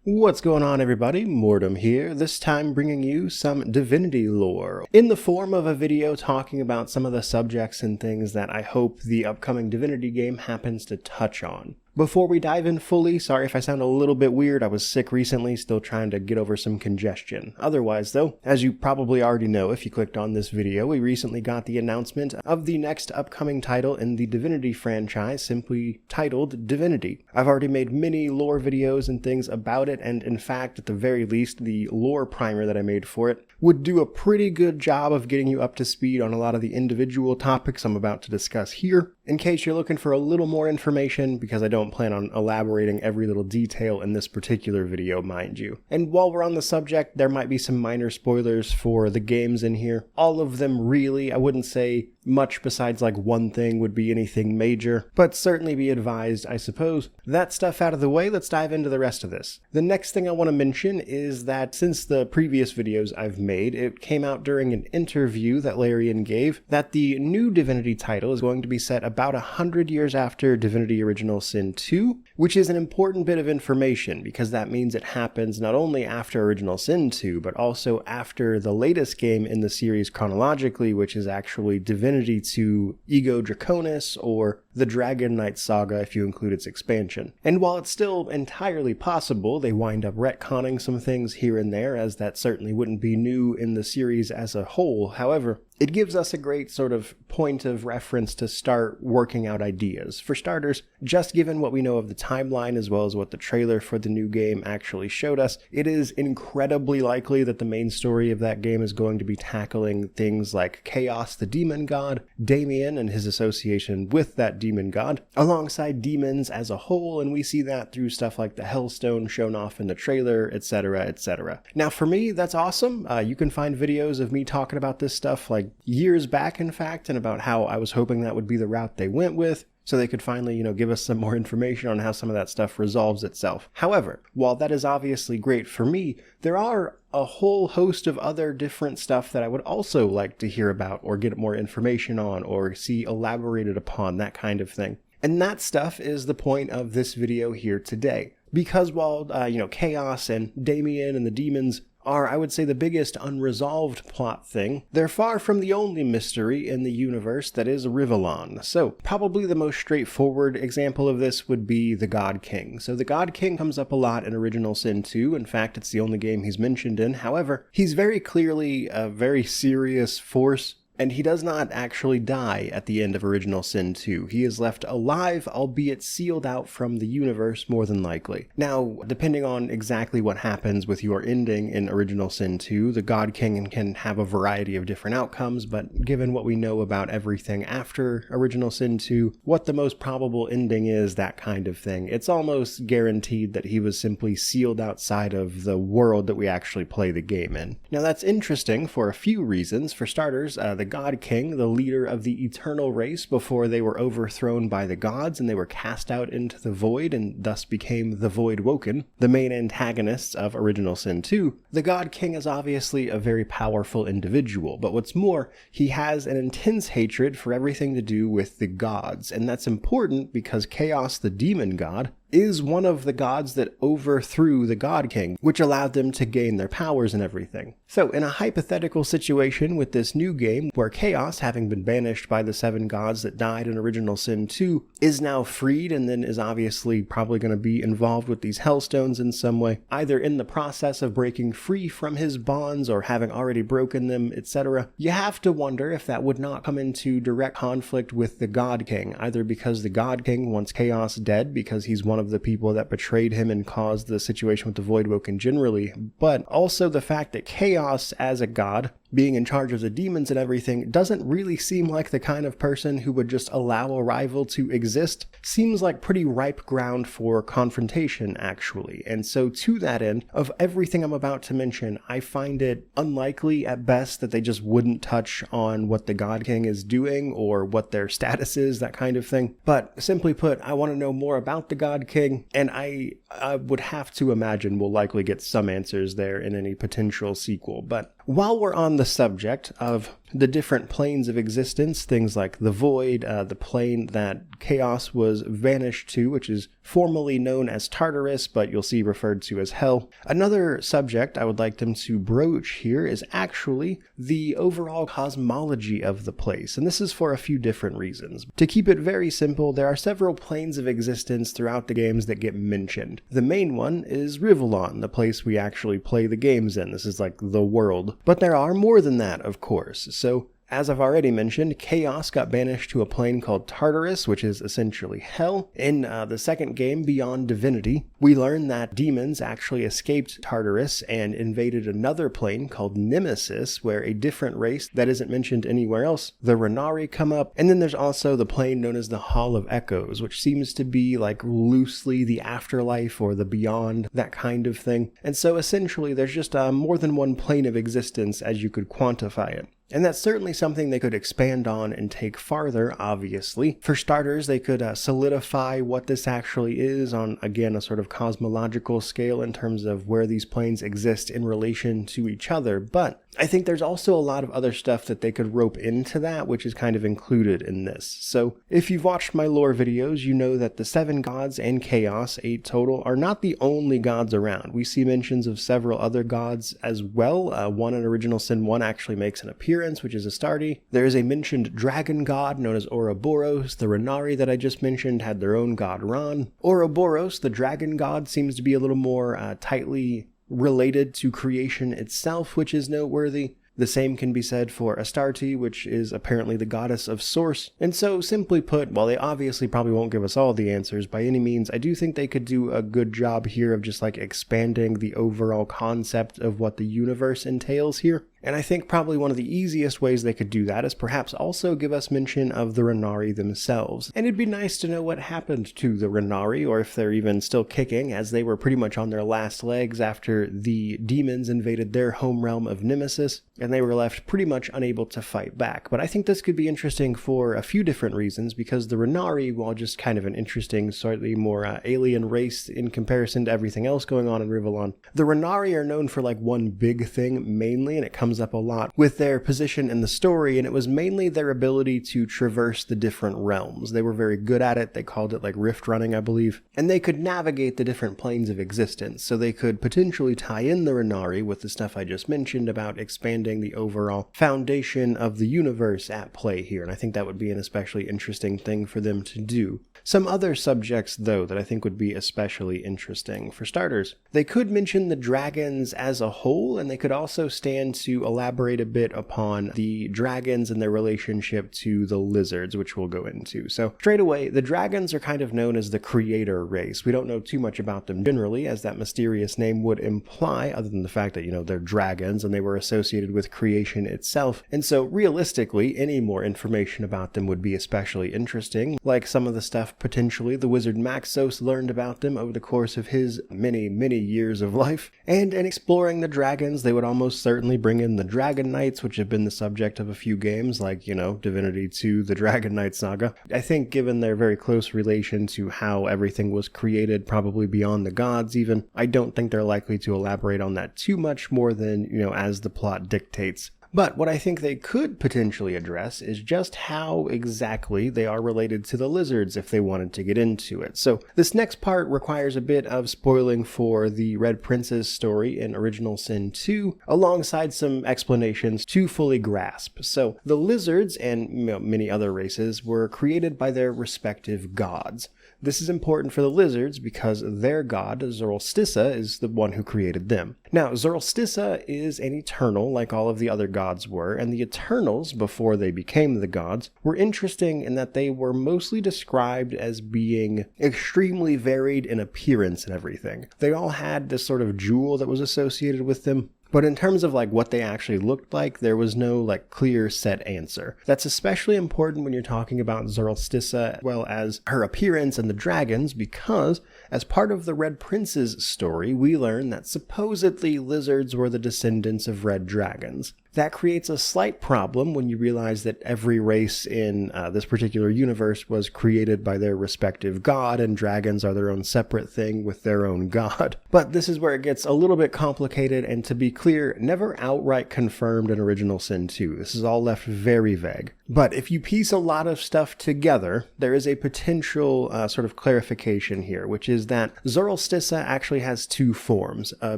What's going on, everybody? Mortem here, this time bringing you some Divinity lore in the form of a video talking about some of the subjects and things that I hope the upcoming Divinity game happens to touch on. Before we dive in fully, sorry if I sound a little bit weird, I was sick recently, still trying to get over some congestion. Otherwise though, as you probably already know if you clicked on this video, we recently got the announcement of the next upcoming title in the Divinity franchise, simply titled Divinity. I've already made many lore videos and things about it, and in fact, at the very least, the lore primer that I made for it would do a pretty good job of getting you up to speed on a lot of the individual topics I'm about to discuss here. In case you're looking for a little more information, because I don't plan on elaborating every little detail in this particular video, mind you. And while we're on the subject, there might be some minor spoilers for the games in here. All of them really, I wouldn't say much besides like one thing would be anything major, but certainly be advised, I suppose. That stuff out of the way, let's dive into the rest of this. The next thing I want to mention is that since the previous videos I've made, it came out during an interview that Larian gave that the new Divinity title is going to be set about 100 years after Divinity Original Sin 2, which is an important bit of information because that means it happens not only after Original Sin 2, but also after the latest game in the series chronologically, which is actually Divinity 2 Ego Draconis, or the Dragon Knight Saga if you include its expansion. And while it's still entirely possible they wind up retconning some things here and there, as that certainly wouldn't be new in the series as a whole, however, it gives us a great sort of point of reference to start working out ideas. For starters, just given what we know of the timeline as well as what the trailer for the new game actually showed us, it is incredibly likely that the main story of that game is going to be tackling things like Chaos the Demon God, Damien and his association with that demon god, alongside demons as a whole, and we see that through stuff like the Hellstone shown off in the trailer, etc., etc. Now for me, that's awesome. You can find videos of me talking about this stuff like years back, in fact, and about how I was hoping that would be the route they went with, so they could finally, give us some more information on how some of that stuff resolves itself. However, while that is obviously great for me, there are a whole host of other different stuff that I would also like to hear about or get more information on or see elaborated upon, that kind of thing. And that stuff is the point of this video here today. Because while, Chaos and Damien and the demons are, I would say, the biggest unresolved plot thing, they're far from the only mystery in the universe that is Rivellon. So, probably the most straightforward example of this would be the God King. So the God King comes up a lot in Original Sin 2, in fact it's the only game he's mentioned in, however, he's very clearly a very serious force. And he does not actually die at the end of Original Sin 2. He is left alive, albeit sealed out from the universe more than likely. Now, depending on exactly what happens with your ending in Original Sin 2, the God King can have a variety of different outcomes, but given what we know about everything after Original Sin 2, what the most probable ending is, that kind of thing, it's almost guaranteed that he was simply sealed outside of the world that we actually play the game in. Now that's interesting for a few reasons. For starters, the God King, the leader of the eternal race before they were overthrown by the gods and they were cast out into the void and thus became the Void Woken, the main antagonists of Original Sin 2, the God King is obviously a very powerful individual, but what's more, he has an intense hatred for everything to do with the gods, and that's important because Chaos the Demon God is one of the gods that overthrew the God King, which allowed them to gain their powers and everything. So in a hypothetical situation with this new game, where Chaos, having been banished by the 7 gods that died in Original Sin 2, is now freed and then is obviously probably going to be involved with these Hellstones in some way, either in the process of breaking free from his bonds or having already broken them, etc. You have to wonder if that would not come into direct conflict with the God King, either because the God King wants Chaos dead because he's one of the people that betrayed him and caused the situation with the Voidwoken generally, but also the fact that Chaos as a god, being in charge of the demons and everything, doesn't really seem like the kind of person who would just allow a rival to exist. Seems like pretty ripe ground for confrontation, actually. And so to that end, of everything I'm about to mention, I find it unlikely at best that they just wouldn't touch on what the God King is doing or what their status is, that kind of thing. But simply put, I want to know more about the God King, and I would have to imagine we'll likely get some answers there in any potential sequel. But while we're on the subject of the different planes of existence, things like the void, the plane that chaos was vanished to, which is formally known as Tartarus, but you'll see referred to as Hell. Another subject I would like them to broach here is actually the overall cosmology of the place, and this is for a few different reasons. To keep it very simple, there are several planes of existence throughout the games that get mentioned. The main one is Rivellon, the place we actually play the games in. This is like the world. But there are more than that, of course. So, as I've already mentioned, Chaos got banished to a plane called Tartarus, which is essentially Hell. In the second game, Beyond Divinity, we learn that demons actually escaped Tartarus and invaded another plane called Nemesis, where a different race that isn't mentioned anywhere else, the Renari, come up. And then there's also the plane known as the Hall of Echoes, which seems to be like loosely the afterlife or the beyond, that kind of thing. And so essentially there's just more than one plane of existence as you could quantify it. And that's certainly something they could expand on and take farther, obviously. For starters, they could solidify what this actually is on, again, a sort of cosmological scale in terms of where these planes exist in relation to each other. But I think there's also a lot of other stuff that they could rope into that, which is kind of included in this. So if you've watched my lore videos, you know that the 7 gods and Chaos, 8 total, are not the only gods around. We see mentions of several other gods as well. One in Original Sin 1 actually makes an appearance, which is Astarte. There is a mentioned dragon god known as Ouroboros. The Renari that I just mentioned had their own god Ran. Ouroboros, the dragon god, seems to be a little more tightly related to creation itself, which is noteworthy. The same can be said for Astarte, which is apparently the goddess of source. And so, simply put, while they obviously probably won't give us all the answers by any means, I do think they could do a good job here of just like expanding the overall concept of what the universe entails here. And I think probably one of the easiest ways they could do that is perhaps also give us mention of the Renari themselves. And it'd be nice to know what happened to the Renari, or if they're even still kicking, as they were pretty much on their last legs after the demons invaded their home realm of Nemesis, and they were left pretty much unable to fight back. But I think this could be interesting for a few different reasons, because the Renari, while just kind of an interesting, slightly more alien race in comparison to everything else going on in Rivellon, the Renari are known for like one big thing mainly, and it comes up a lot with their position in the story, and it was mainly their ability to traverse the different realms. They were very good at it. They called it like rift running, I believe, and they could navigate the different planes of existence, so they could potentially tie in the Renari with the stuff I just mentioned about expanding the overall foundation of the universe at play here, and I think that would be an especially interesting thing for them to do. Some other subjects, though, that I think would be especially interesting. For starters, they could mention the dragons as a whole, and they could also stand to elaborate a bit upon the dragons and their relationship to the lizards, which we'll go into. So, straight away, the dragons are kind of known as the creator race. We don't know too much about them generally, as that mysterious name would imply, other than the fact that, they're dragons and they were associated with creation itself. And so, realistically, any more information about them would be especially interesting, like some of the stuff potentially the wizard Maxos learned about them over the course of his many, many years of life. And in exploring the dragons, they would almost certainly bring in the Dragon Knights, which have been the subject of a few games, like, Divinity 2, the Dragon Knight saga. I think given their very close relation to how everything was created, probably beyond the gods even, I don't think they're likely to elaborate on that too much more than, as the plot dictates. But what I think they could potentially address is just how exactly they are related to the lizards if they wanted to get into it. So this next part requires a bit of spoiling for the Red Prince's story in Original Sin 2, alongside some explanations to fully grasp. So the lizards and many other races were created by their respective gods. This is important for the lizards because their god, Zoroastissa, is the one who created them. Now, Zoroastissa is an eternal, like all of the other gods were, and the Eternals, before they became the gods, were interesting in that they were mostly described as being extremely varied in appearance and everything. They all had this sort of jewel that was associated with them. But in terms of what they actually looked like, there was no clear set answer. That's especially important when you're talking about Zoroastissa, as well as her appearance and the dragons, because as part of the Red Prince's story, we learn that supposedly lizards were the descendants of red dragons. That creates a slight problem when you realize that every race in this particular universe was created by their respective god, and dragons are their own separate thing with their own god. But this is where it gets a little bit complicated, and to be clear, never outright confirmed in Original Sin 2. This is all left very vague. But if you piece a lot of stuff together, there is a potential sort of clarification here, which is that Zoroastissa actually has two forms, a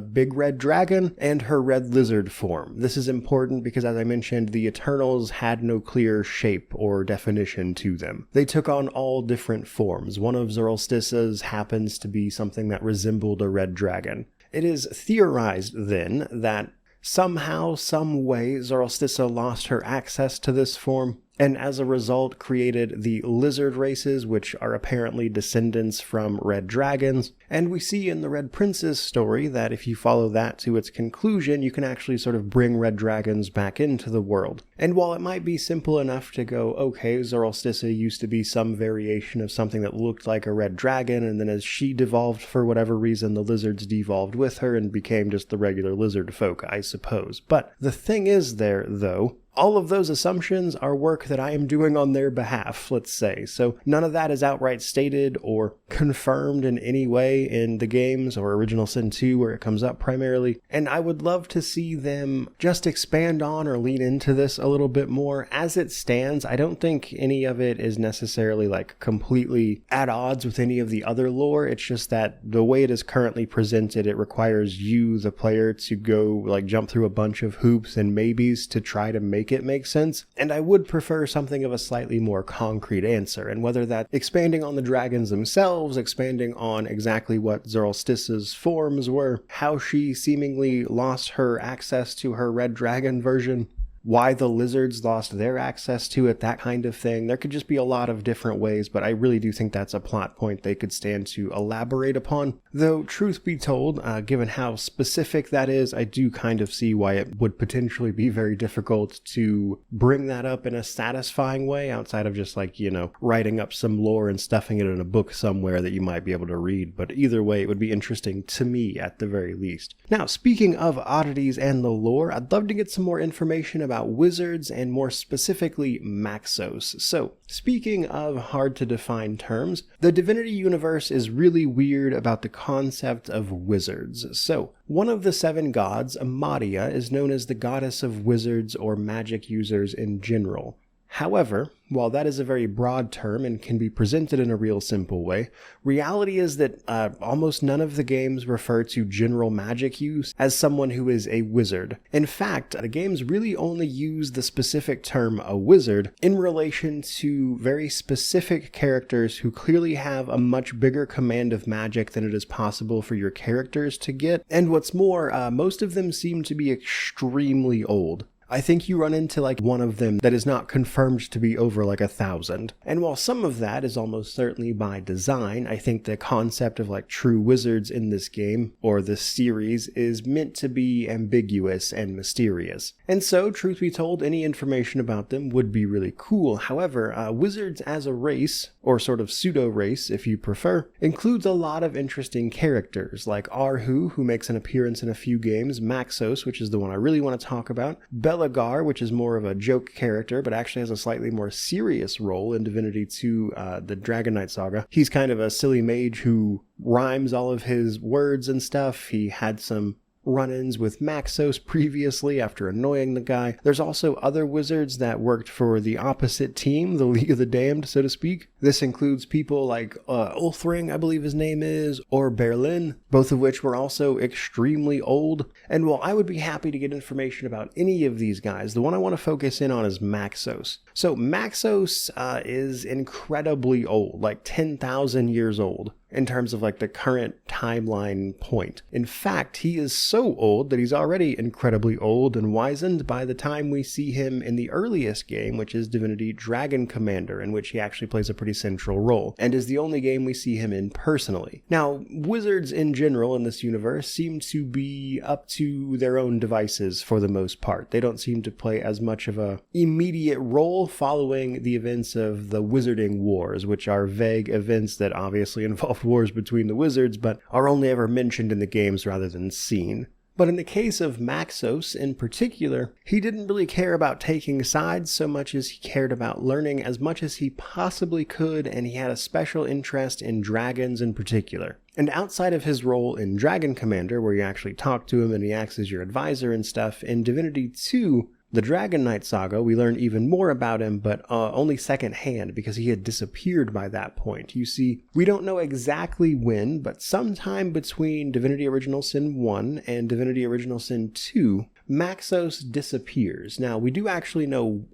big red dragon and her red lizard form. This is important because, as I mentioned, the Eternals had no clear shape or definition to them. They took on all different forms. One of Zoroastissa's happens to be something that resembled a red dragon. It is theorized, then, that somehow, some way, Zoroastissa lost her access to this form, and as a result created the lizard races, which are apparently descendants from red dragons. And we see in the Red Princess story that if you follow that to its conclusion, you can actually sort of bring red dragons back into the world. And while it might be simple enough to go, okay, Zoroastissa used to be some variation of something that looked like a red dragon, and then as she devolved for whatever reason, the lizards devolved with her and became just the regular lizard folk, I suppose. But the thing is there, though, all of those assumptions are work that I am doing on their behalf, let's say. So none of that is outright stated or confirmed in any way in the games or Original Sin 2 where it comes up primarily. And I would love to see them just expand on or lean into this a little bit more. As it stands, I don't think any of it is necessarily like completely at odds with any of the other lore. It's just that the way it is currently presented, it requires you, the player, to go like jump through a bunch of hoops and maybes to try to make it make sense, and I would prefer something of a slightly more concrete answer, and whether that expanding on the dragons themselves, expanding on exactly what Zoroastissa's forms were, how she seemingly lost her access to her red dragon version, why the lizards lost their access to it, that kind of thing. There could just be a lot of different ways, but I really do think that's a plot point they could stand to elaborate upon. Though, truth be told, given how specific that is, I do kind of see why it would potentially be very difficult to bring that up in a satisfying way, outside of just like, writing up some lore and stuffing it in a book somewhere that you might be able to read. But either way, it would be interesting to me at the very least. Now, speaking of oddities and the lore, I'd love to get some more information about wizards, and more specifically Maxos. So, speaking of hard to define terms, the Divinity universe is really weird about the concept of wizards. So, one of the 7 gods, Amadia, is known as the goddess of wizards or magic users in general. However, while that is a very broad term and can be presented in a real simple way, reality is that almost none of the games refer to general magic use as someone who is a wizard. In fact, the games really only use the specific term a wizard in relation to very specific characters who clearly have a much bigger command of magic than it is possible for your characters to get. And what's more, most of them seem to be extremely old. I think you run into like one of them that is not confirmed to be over like 1,000. And while some of that is almost certainly by design, I think the concept of like true wizards in this game or this series is meant to be ambiguous and mysterious. And so, truth be told, any information about them would be really cool. However, wizards as a race, or sort of pseudo-race if you prefer, includes a lot of interesting characters like Arhu, who makes an appearance in a few games, Maxos, which is the one I really want to talk about, Belagar, which is more of a joke character, but actually has a slightly more serious role in Divinity 2, the Dragon Knight Saga. He's kind of a silly mage who rhymes all of his words and stuff. He had some run-ins with Maxos previously after annoying the guy. There's also other wizards that worked for the opposite team, the League of the Damned, so to speak. This includes people like Ulthring, I believe his name is, or Berlin, both of which were also extremely old. And while I would be happy to get information about any of these guys, the one I want to focus in on is Maxos. So Maxos is incredibly old, like 10,000 years old, in terms of like the current timeline point. In fact, he is so old that he's already incredibly old and wizened by the time we see him in the earliest game, which is Divinity Dragon Commander, in which he actually plays a pretty central role, and is the only game we see him in personally. Now, wizards in general in this universe seem to be up to their own devices for the most part. They don't seem to play as much of a immediate role following the events of the Wizarding Wars, which are vague events that obviously involve wars between the wizards, but are only ever mentioned in the games rather than seen. But in the case of Maxos in particular, he didn't really care about taking sides so much as he cared about learning as much as he possibly could, and he had a special interest in dragons in particular. And outside of his role in Dragon Commander, where you actually talk to him and he acts as your advisor and stuff, in Divinity 2, the Dragon Knight saga, we learn even more about him, but only secondhand because he had disappeared by that point. You see, we don't know exactly when, but sometime between Divinity Original Sin 1 and Divinity Original Sin 2, Maxos disappears. Now, we do actually know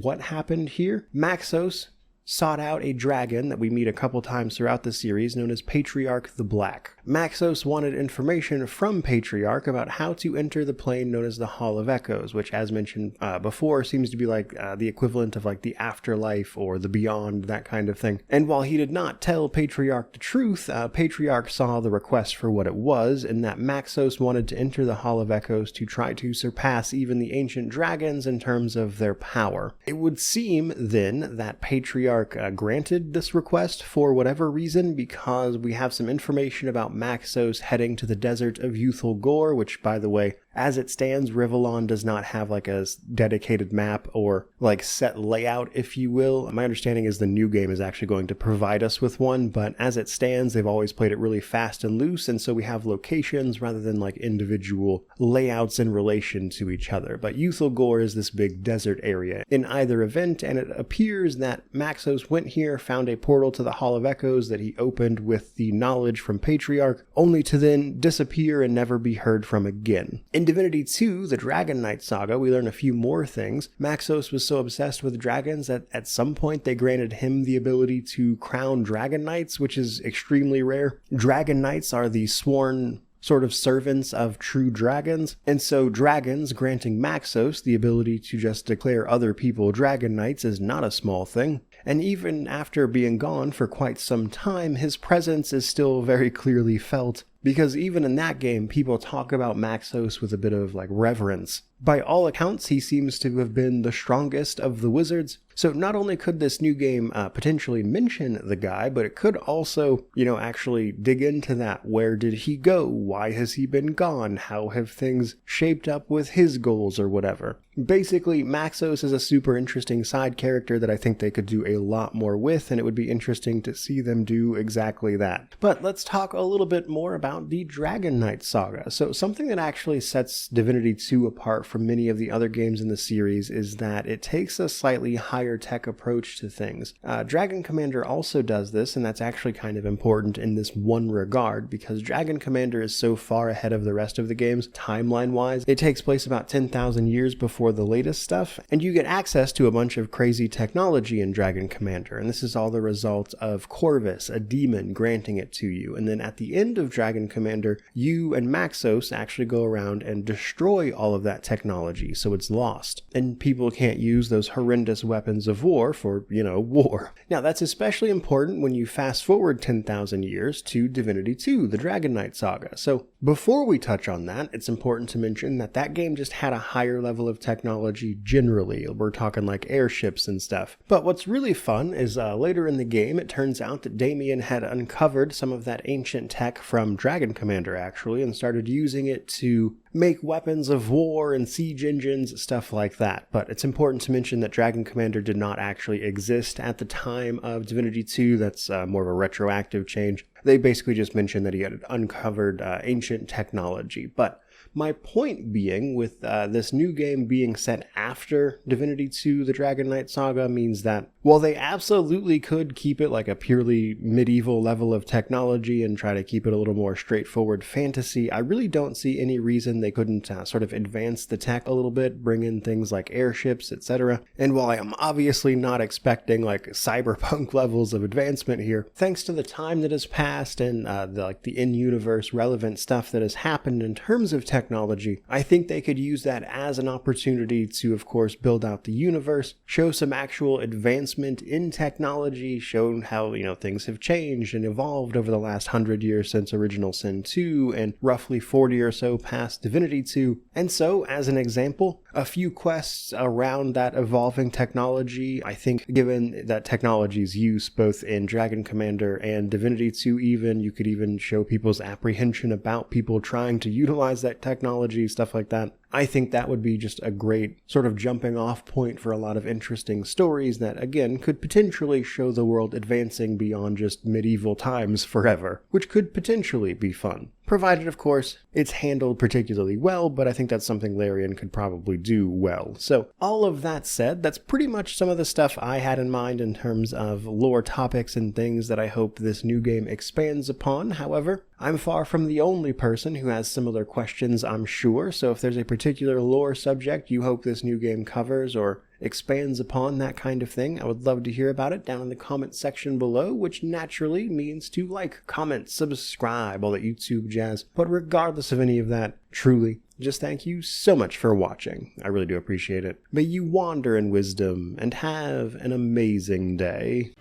what happened here. Maxos sought out a dragon that we meet a couple times throughout the series known as Patriarch the Black. Maxos wanted information from Patriarch about how to enter the plane known as the Hall of Echoes, which, as mentioned before, seems to be like the equivalent of like the afterlife or the beyond, that kind of thing. And while he did not tell Patriarch the truth, Patriarch saw the request for what it was, and that Maxos wanted to enter the Hall of Echoes to try to surpass even the ancient dragons in terms of their power. It would seem, then, that Patriarch granted this request for whatever reason, because we have some information about Maxos heading to the desert of Youthful Gore, which, by the way, as it stands, Rivellon does not have like a dedicated map or like set layout, if you will. My understanding is the new game is actually going to provide us with one, but as it stands, they've always played it really fast and loose, and so we have locations rather than like individual layouts in relation to each other. But Youthful Gore is this big desert area in either event, and it appears that Maxos went here, found a portal to the Hall of Echoes that he opened with the knowledge from Patriarch, only to then disappear and never be heard from again. In Divinity 2, the Dragon Knight saga, we learn a few more things. Maxos was so obsessed with dragons that at some point they granted him the ability to crown Dragon Knights, which is extremely rare. Dragon Knights are the sworn sort of servants of true dragons, and so dragons granting Maxos the ability to just declare other people Dragon Knights is not a small thing. And even after being gone for quite some time, his presence is still very clearly felt, because even in that game, people talk about Maxos with a bit of like reverence. By all accounts, he seems to have been the strongest of the wizards. So not only could this new game potentially mention the guy, but it could also, actually dig into that. Where did he go? Why has he been gone? How have things shaped up with his goals or whatever? Basically, Maxos is a super interesting side character that I think they could do a lot more with, and it would be interesting to see them do exactly that. But let's talk a little bit more about the Dragon Knight saga. So something that actually sets Divinity 2 apart from many of the other games in the series is that it takes a slightly higher tech approach to things. Dragon Commander also does this, and that's actually kind of important in this one regard, because Dragon Commander is so far ahead of the rest of the games, timeline-wise. It takes place about 10,000 years before the latest stuff, and you get access to a bunch of crazy technology in Dragon Commander, and this is all the result of Corvus, a demon, granting it to you. And then at the end of Dragon Commander, you and Maxos actually go around and destroy all of that technology, so it's lost, and people can't use those horrendous weapons of war for, war. Now, that's especially important when you fast forward 10,000 years to Divinity 2, the Dragon Knight saga. So before we touch on that, it's important to mention that that game just had a higher level of technology generally. We're talking like airships and stuff. But what's really fun is later in the game, it turns out that Damien had uncovered some of that ancient tech from Dragon Commander, actually, and started using it to make weapons of war and siege engines, stuff like that. But it's important to mention that Dragon Commander did not actually exist at the time of Divinity 2. That's more of a retroactive change. They basically just mentioned that he had uncovered ancient technology. But my point being, with this new game being set after Divinity 2, the Dragon Knight saga, means that while they absolutely could keep it like a purely medieval level of technology and try to keep it a little more straightforward fantasy, I really don't see any reason they couldn't sort of advance the tech a little bit, bring in things like airships, etc. And while I am obviously not expecting like cyberpunk levels of advancement here, thanks to the time that has passed and the in-universe relevant stuff that has happened in terms of technology, I think they could use that as an opportunity to, of course, build out the universe, show some actual advancement in technology, show how, things have changed and evolved over the last 100 years since Original Sin 2 and roughly 40 or so past Divinity 2. And so, as an example, a few quests around that evolving technology, I think given that technology's use both in Dragon Commander and Divinity 2 even, you could even show people's apprehension about people trying to utilize that technology, stuff like that. I think that would be just a great sort of jumping off point for a lot of interesting stories that, again, could potentially show the world advancing beyond just medieval times forever, which could potentially be fun. Provided, of course, it's handled particularly well, but I think that's something Larian could probably do well. So, all of that said, that's pretty much some of the stuff I had in mind in terms of lore topics and things that I hope this new game expands upon. However, I'm far from the only person who has similar questions, I'm sure, so if there's a particular lore subject you hope this new game covers or expands upon, that kind of thing, I would love to hear about it down in the comment section below, which naturally means to like, comment, subscribe, all that YouTube jazz. But regardless of any of that, truly, just thank you so much for watching. I really do appreciate it. May you wander in wisdom and have an amazing day.